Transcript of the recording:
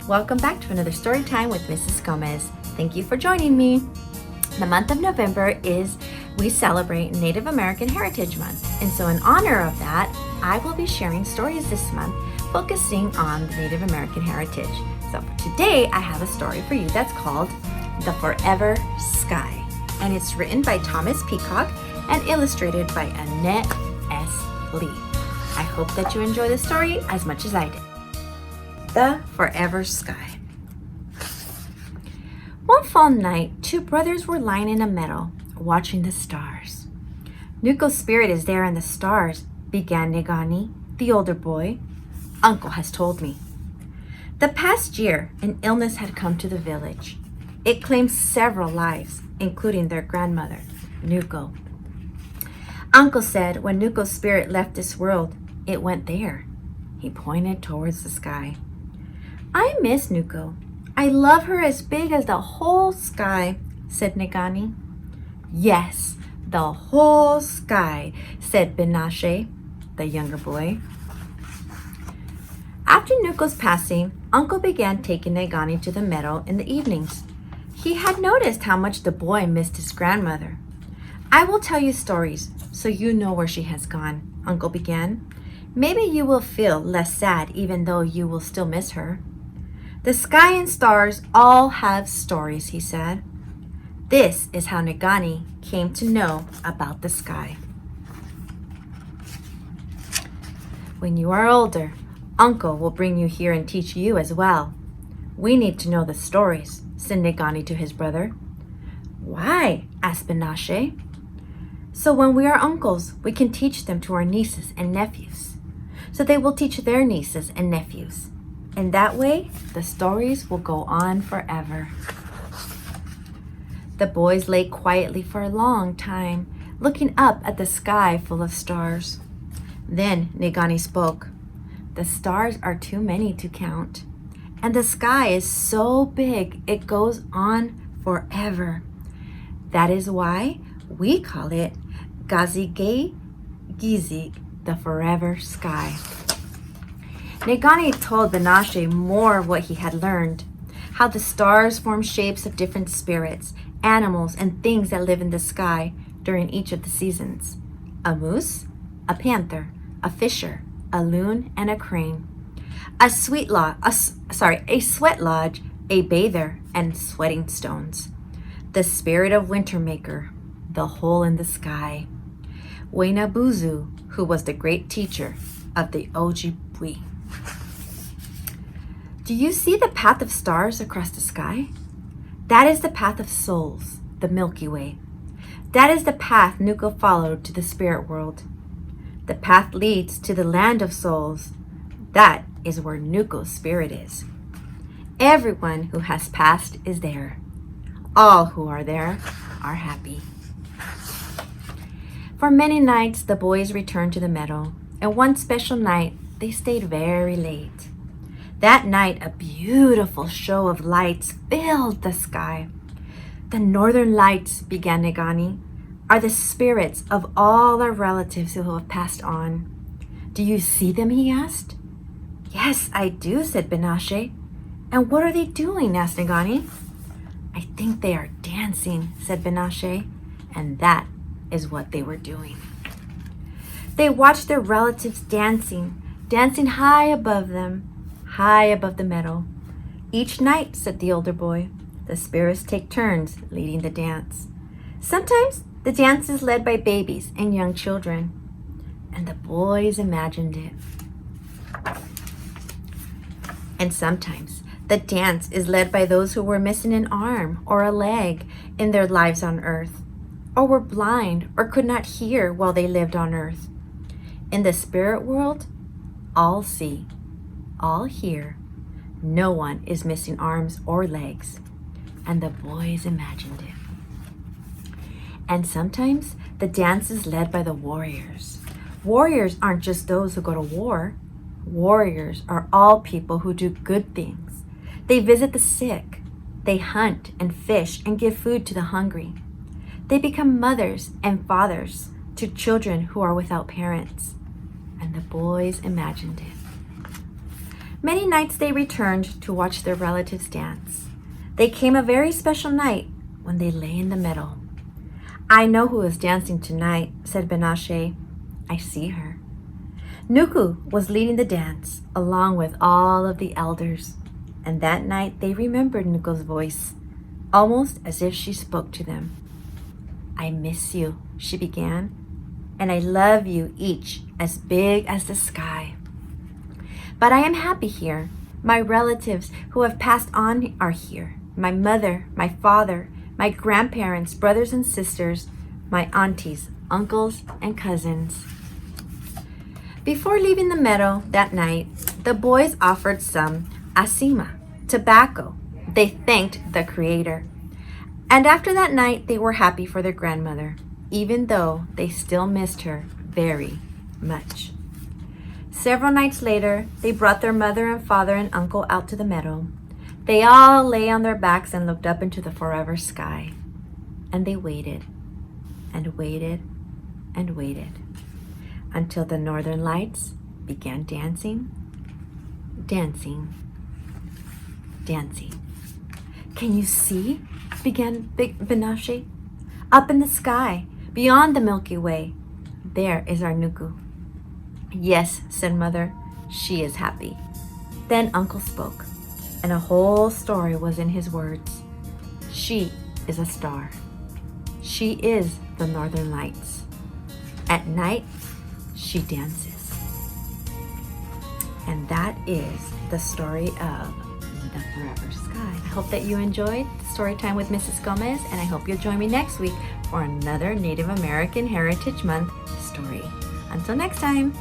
Welcome back to another story time with Mrs. Gomez. Thank you for joining me. The month of November we celebrate Native American Heritage Month. And so in honor of that, I will be sharing stories this month focusing on the Native American heritage. So for today, I have a story for you that's called The Forever Sky. And it's written by Thomas Peacock and illustrated by Annette S. Lee. I hope that you enjoy the story as much as I did. The Forever Sky. One fall night, two brothers were lying in a meadow, watching the stars. Nuko's spirit is there in the stars, began Negani, the older boy. Uncle has told me. The past year, an illness had come to the village. It claimed several lives, including their grandmother, Nuko. Uncle said when Nuko's spirit left this world, it went there. He pointed towards the sky. I miss Nuko. I love her as big as the whole sky, said Negani. Yes, the whole sky, said Benashe, the younger boy. After Nuko's passing, Uncle began taking Negani to the meadow in the evenings. He had noticed how much the boy missed his grandmother. I will tell you stories so you know where she has gone, Uncle began. Maybe you will feel less sad even though you will still miss her. The sky and stars all have stories, he said. This is how Negani came to know about the sky. When you are older, Uncle will bring you here and teach you as well. We need to know the stories, said Negani to his brother. Why? Asked Benashe. So when we are uncles, we can teach them to our nieces and nephews. So they will teach their nieces and nephews. And that way, the stories will go on forever. The boys lay quietly for a long time, looking up at the sky full of stars. Then Negani spoke. The stars are too many to count, and the sky is so big it goes on forever. That is why we call it Gazige Gizik, the forever sky. Negani told Benashe more of what he had learned, how the stars form shapes of different spirits, animals, and things that live in the sky during each of the seasons. A moose, a panther, a fisher, a loon, and a crane. A sweat lodge, a bather, and sweating stones. The spirit of winter maker, the hole in the sky. Weinabuzu, who was the great teacher of the Ojibwe. Do you see the path of stars across the sky? That is the path of souls, the Milky Way. That is the path Nuko followed to the spirit world. The path leads to the land of souls. That is where Nuko's spirit is. Everyone who has passed is there. All who are there are happy. For many nights, the boys returned to the meadow, and one special night, they stayed very late. That night, a beautiful show of lights filled the sky. The northern lights, began Negani, are the spirits of all our relatives who have passed on. Do you see them? He asked. Yes, I do, said Benashe. And what are they doing? Asked Negani. I think they are dancing, said Benashe, and that is what they were doing. They watched their relatives dancing high above them, high above the meadow. Each night, said the older boy, the spirits take turns leading the dance. Sometimes the dance is led by babies and young children, and the boys imagined it. And sometimes the dance is led by those who were missing an arm or a leg in their lives on earth, or were blind or could not hear while they lived on earth. In the spirit world, all see, all hear. No one is missing arms or legs, and the boys imagined it. And sometimes the dance is led by the warriors. Warriors aren't just those who go to war. Warriors are all people who do good things. They visit the sick. They hunt and fish and give food to the hungry. They become mothers and fathers to children who are without parents. And the boys imagined it. Many nights they returned to watch their relatives dance. They came a very special night when they lay in the meadow. "I know who is dancing tonight," said Benashe. "I see her." Nuku was leading the dance along with all of the elders, and that night they remembered Nuku's voice, almost as if she spoke to them. "I miss you," she began, "and I love you each as big as the sky. But I am happy here. My relatives who have passed on are here. My mother, my father, my grandparents, brothers and sisters, my aunties, uncles, and cousins." Before leaving the meadow that night, the boys offered some asima, tobacco. They thanked the Creator. And after that night, they were happy for their grandmother, even though they still missed her very much. Several nights later, they brought their mother and father and uncle out to the meadow. They all lay on their backs and looked up into the forever sky. And they waited and waited and waited until the northern lights began dancing, dancing, dancing. "Can you see?" began Big Benashe. "Up in the sky, beyond the Milky Way, there is our Nuku." "Yes," said Mother, "she is happy." Then Uncle spoke, and a whole story was in his words. "She is a star. She is the Northern Lights. At night, she dances." And that is the story of the Forever Sky. I hope that you enjoyed Storytime with Mrs. Gomez, and I hope you'll join me next week for another Native American Heritage Month story. Until next time.